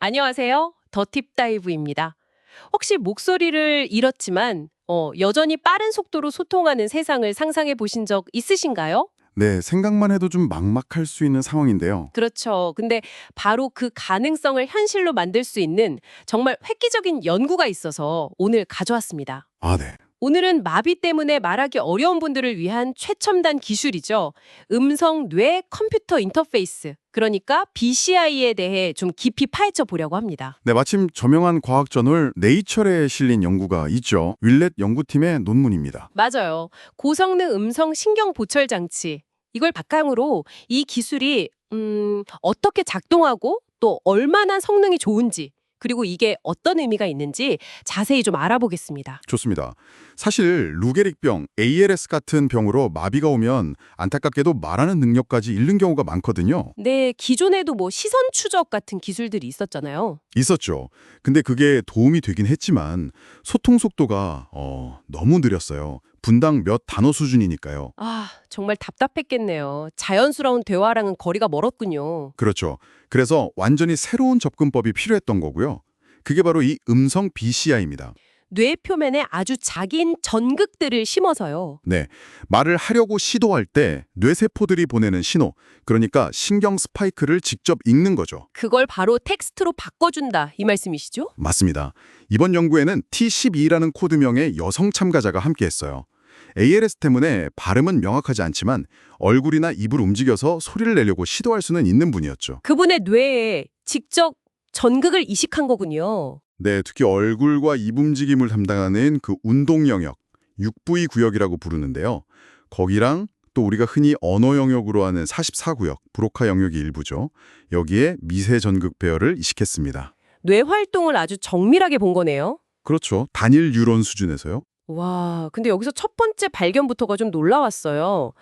안녕하세요. 더 팁다이브입니다. 혹시 목소리를 잃었지만 여전히 빠른 속도로 소통하는 세상을 상상해 보신 적 있으신가요? 네, 생각만 해도 좀 막막할 수 있는 상황인데요. 그렇죠. 근데 바로 그 가능성을 현실로 만들 수 있는 정말 획기적인 연구가 있어서 오늘 가져왔습니다. 아, 네. 오늘은 마비 때문에 말하기 어려운 분들을 위한 최첨단 기술이죠. 음성 뇌 컴퓨터 인터페이스. 그러니까 BCI에 대해 좀 깊이 파헤쳐 보려고 합니다. 네, 마침 저명한 과학 저널 네이처에 실린 연구가 있죠. 윌렛 연구팀의 논문입니다. 맞아요. 고성능 음성 신경 보철 장치. 이걸 바탕으로 이 기술이 어떻게 작동하고 또 얼마나 성능이 좋은지 그리고 이게 어떤 의미가 있는지 자세히 좀 알아보겠습니다. 좋습니다. 사실 루게릭병, ALS 같은 병으로 마비가 오면 안타깝게도 말하는 능력까지 잃는 경우가 많거든요. 네, 기존에도 뭐 시선 추적 같은 기술들이 있었잖아요. 있었죠. 근데 그게 도움이 되긴 했지만 소통 속도가 너무 느렸어요. 분당 몇 단어 수준이니까요. 아, 정말 답답했겠네요. 자연스러운 대화랑은 거리가 멀었군요. 그렇죠. 그래서 완전히 새로운 접근법이 필요했던 거고요. 그게 바로 이 음성 BCI입니다. 뇌 표면에 아주 작은 전극들을 심어서요. 네, 말을 하려고 시도할 때 뇌세포들이 보내는 신호, 그러니까 신경 스파이크를 직접 읽는 거죠. 그걸 바로 텍스트로 바꿔준다 이 말씀이시죠? 맞습니다. 이번 연구에는 T12라는 코드명의 여성 참가자가 함께했어요. ALS 때문에 발음은 명확하지 않지만 얼굴이나 입을 움직여서 소리를 내려고 시도할 수는 있는 분이었죠. 그분의 뇌에 직접 전극을 이식한 거군요. 네, 특히 얼굴과 입 움직임을 담당하는 그 운동 영역, 6부위 구역이라고 부르는데요. 거기랑 또 우리가 흔히 언어 영역으로 하는 44구역, 브로카 영역이 일부죠. 여기에 미세 전극 배열을 이식했습니다. 뇌 활동을 아주 정밀하게 본 거네요. 그렇죠. 단일 뉴런 수준에서요. 와, 근데 여기서 첫 번째 발견부터가 좀 놀라웠어요.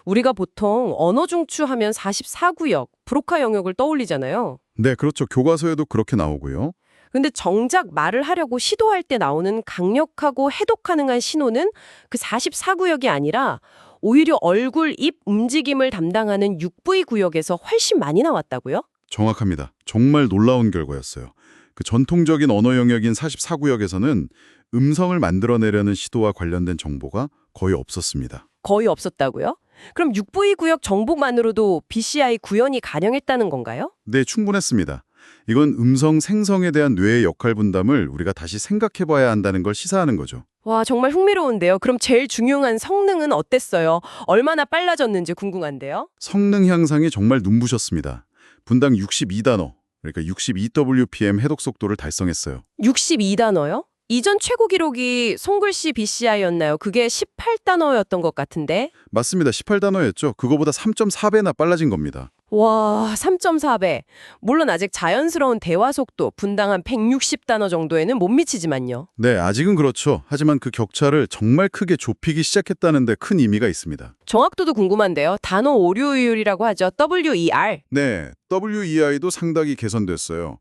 우리가 보통 언어 중추하면 44구역, 브로카 영역을 떠올리잖아요. 네, 그렇죠. 교과서에도 그렇게 나오고요. 근데 정작 말을 하려고 시도할 때 나오는 강력하고 해독 가능한 신호는 그 44구역이 아니라 오히려 얼굴, 입 움직임을 담당하는 6부위 구역에서 훨씬 많이 나왔다고요? 정확합니다. 정말 놀라운 결과였어요. 그 전통적인 언어 영역인 44구역에서는 음성을 만들어내려는 시도와 관련된 정보가 거의 없었습니다. 거의 없었다고요? 그럼 6부위 구역 정보만으로도 BCI 구현이 가능했다는 건가요? 네, 충분했습니다. 이건 음성 생성에 대한 뇌의 역할 분담을 우리가 다시 생각해봐야 한다는 걸 시사하는 거죠. 와, 정말 흥미로운데요. 그럼 제일 중요한 성능은 어땠어요? 얼마나 빨라졌는지 궁금한데요. 성능 향상이 정말 눈부셨습니다. 분당 62단어, 그러니까 62WPM 해독 속도를 달성했어요. 62단어요? 이전 최고 기록이 손글씨 BCI였나요? 그게 18단어였던 것 같은데. 맞습니다. 18단어였죠. 그거보다 3.4배나 빨라진 겁니다. 와, 3.4배. 물론 아직 자연스러운 대화 속도 분당 한 160단어 정도에는 못 미치지만요. 네, 아직은 그렇죠. 하지만 그 격차를 정말 크게 좁히기 시작했다는 데 큰 의미가 있습니다. 정확도도 궁금한데요. 단어 오류율이라고 하죠. WER. 네, WEI도 상당히 개선됐어요.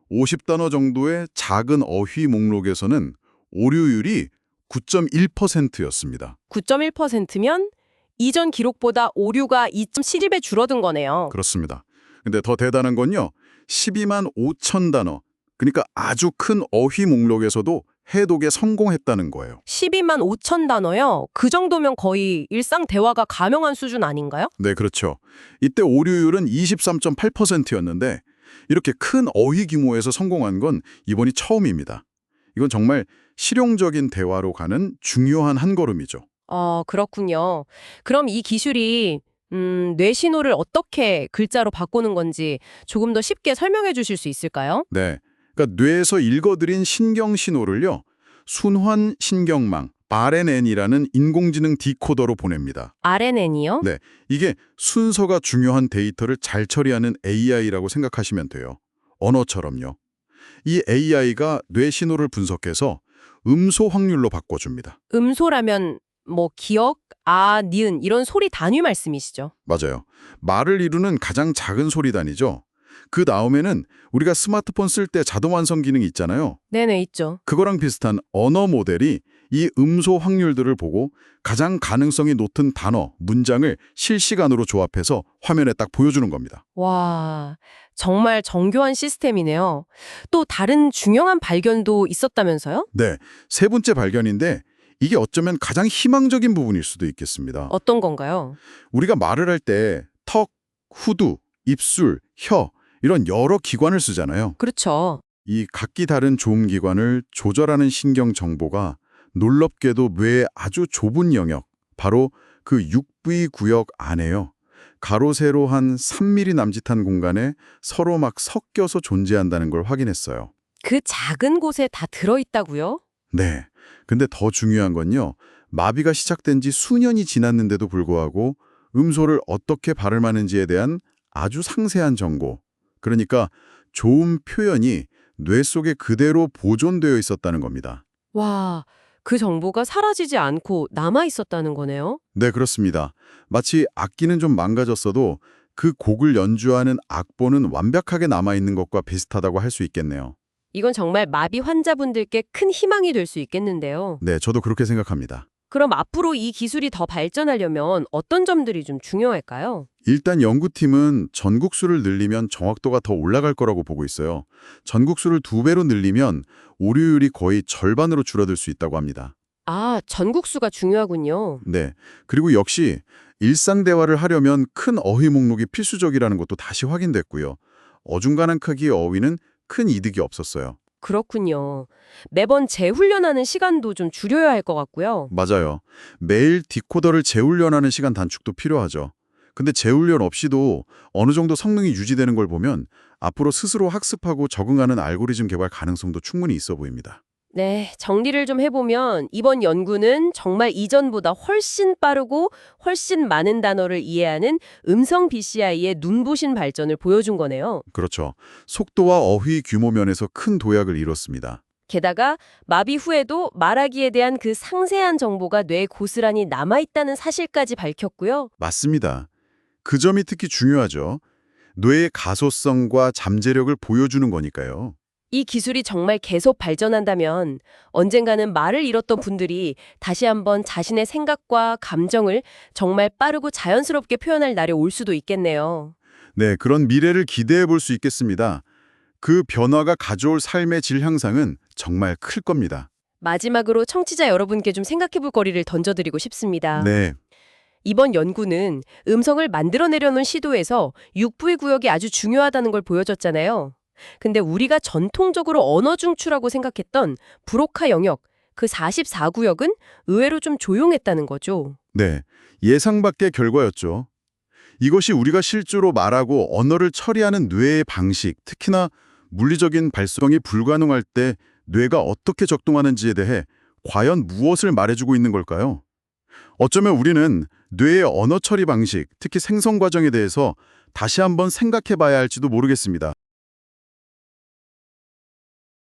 50단어 정도의 작은 어휘 목록에서는 오류율이 9.1%였습니다. 9.1%면 이전 기록보다 오류가 2.7배 줄어든 거네요. 그렇습니다. 근데 더 대단한 건요. 12만 5천 단어, 그러니까 아주 큰 어휘 목록에서도 해독에 성공했다는 거예요. 12만 5천 단어요? 그 정도면 거의 일상 대화가 가능한 수준 아닌가요? 네, 그렇죠. 이때 오류율은 23.8%였는데 이렇게 큰 어휘 규모에서 성공한 건 이번이 처음입니다. 이건 정말 실용적인 대화로 가는 중요한 한 걸음이죠. 그렇군요. 그럼 이 기술이 뇌 신호를 어떻게 글자로 바꾸는 건지 조금 더 쉽게 설명해 주실 수 있을까요? 네, 그러니까 뇌에서 읽어들인 신경 신호를요. 순환 신경망, RNN이라는 인공지능 디코더로 보냅니다. RNN이요? 네, 이게 순서가 중요한 데이터를 잘 처리하는 AI라고 생각하시면 돼요. 언어처럼요. 이 AI가 뇌 신호를 분석해서 음소 확률로 바꿔줍니다. 음소라면 뭐 기억, 니은 이런 소리 단위 말씀이시죠? 맞아요. 말을 이루는 가장 작은 소리 단위죠. 그 다음에는 우리가 스마트폰 쓸 때 자동 완성 기능이 있잖아요. 네네, 있죠. 그거랑 비슷한 언어 모델이 이 음소 확률들을 보고 가장 가능성이 높은 단어, 문장을 실시간으로 조합해서 화면에 딱 보여주는 겁니다. 와, 정말 정교한 시스템이네요. 또 다른 중요한 발견도 있었다면서요? 네, 세 번째 발견인데 이게 어쩌면 가장 희망적인 부분일 수도 있겠습니다. 어떤 건가요? 우리가 말을 할 때 턱, 후두, 입술, 혀 이런 여러 기관을 쓰잖아요. 그렇죠. 이 각기 다른 조음기관을 조절하는 신경 정보가 놀랍게도 뇌의 아주 좁은 영역, 바로 그 육부위 구역 안에요. 가로 세로 한 3mm 남짓한 공간에 서로 막 섞여서 존재한다는 걸 확인했어요. 그 작은 곳에 다 들어있다고요? 네. 근데 더 중요한 건요. 마비가 시작된 지 수년이 지났는데도 불구하고 음소를 어떻게 발음하는지에 대한 아주 상세한 정보. 그러니까 조음 표현이 뇌 속에 그대로 보존되어 있었다는 겁니다. 와, 그 정보가 사라지지 않고 남아있었다는 거네요? 네, 그렇습니다. 마치 악기는 좀 망가졌어도 그 곡을 연주하는 악보는 완벽하게 남아있는 것과 비슷하다고 할 수 있겠네요. 이건 정말 마비 환자분들께 큰 희망이 될 수 있겠는데요. 네, 저도 그렇게 생각합니다. 그럼 앞으로 이 기술이 더 발전하려면 어떤 점들이 좀 중요할까요? 일단 연구팀은 전국수를 늘리면 정확도가 더 올라갈 거라고 보고 있어요. 전국수를 2배로 늘리면 오류율이 거의 절반으로 줄어들 수 있다고 합니다. 아, 전국수가 중요하군요. 네. 그리고 역시 일상 대화를 하려면 큰 어휘 목록이 필수적이라는 것도 다시 확인됐고요. 어중간한 크기의 어휘는 큰 이득이 없었어요. 그렇군요. 매번 재훈련하는 시간도 좀 줄여야 할 것 같고요. 맞아요. 매일 디코더를 재훈련하는 시간 단축도 필요하죠. 근데 재훈련 없이도 어느 정도 성능이 유지되는 걸 보면 앞으로 스스로 학습하고 적응하는 알고리즘 개발 가능성도 충분히 있어 보입니다. 네, 정리를 좀 해보면 이번 연구는 정말 이전보다 훨씬 빠르고 훨씬 많은 단어를 이해하는 음성 BCI의 눈부신 발전을 보여준 거네요. 그렇죠. 속도와 어휘 규모 면에서 큰 도약을 이뤘습니다. 게다가 마비 후에도 말하기에 대한 그 상세한 정보가 뇌에 고스란히 남아있다는 사실까지 밝혔고요. 맞습니다. 그 점이 특히 중요하죠. 뇌의 가소성과 잠재력을 보여주는 거니까요. 이 기술이 정말 계속 발전한다면 언젠가는 말을 잃었던 분들이 다시 한번 자신의 생각과 감정을 정말 빠르고 자연스럽게 표현할 날이 올 수도 있겠네요. 네, 그런 미래를 기대해 볼 수 있겠습니다. 그 변화가 가져올 삶의 질 향상은 정말 클 겁니다. 마지막으로 청취자 여러분께 좀 생각해볼 거리를 던져드리고 싶습니다. 네, 이번 연구는 음성을 만들어내려는 시도에서 육부위 구역이 아주 중요하다는 걸 보여줬잖아요. 근데 우리가 전통적으로 언어 중추라고 생각했던 브로카 영역, 그 44구역은 의외로 좀 조용했다는 거죠. 네, 예상 밖의 결과였죠. 이것이 우리가 실제로 말하고 언어를 처리하는 뇌의 방식, 특히나 물리적인 발성이 불가능할 때 뇌가 어떻게 작동하는지에 대해 과연 무엇을 말해주고 있는 걸까요? 어쩌면 우리는 뇌의 언어 처리 방식, 특히 생성 과정에 대해서 다시 한번 생각해 봐야 할지도 모르겠습니다.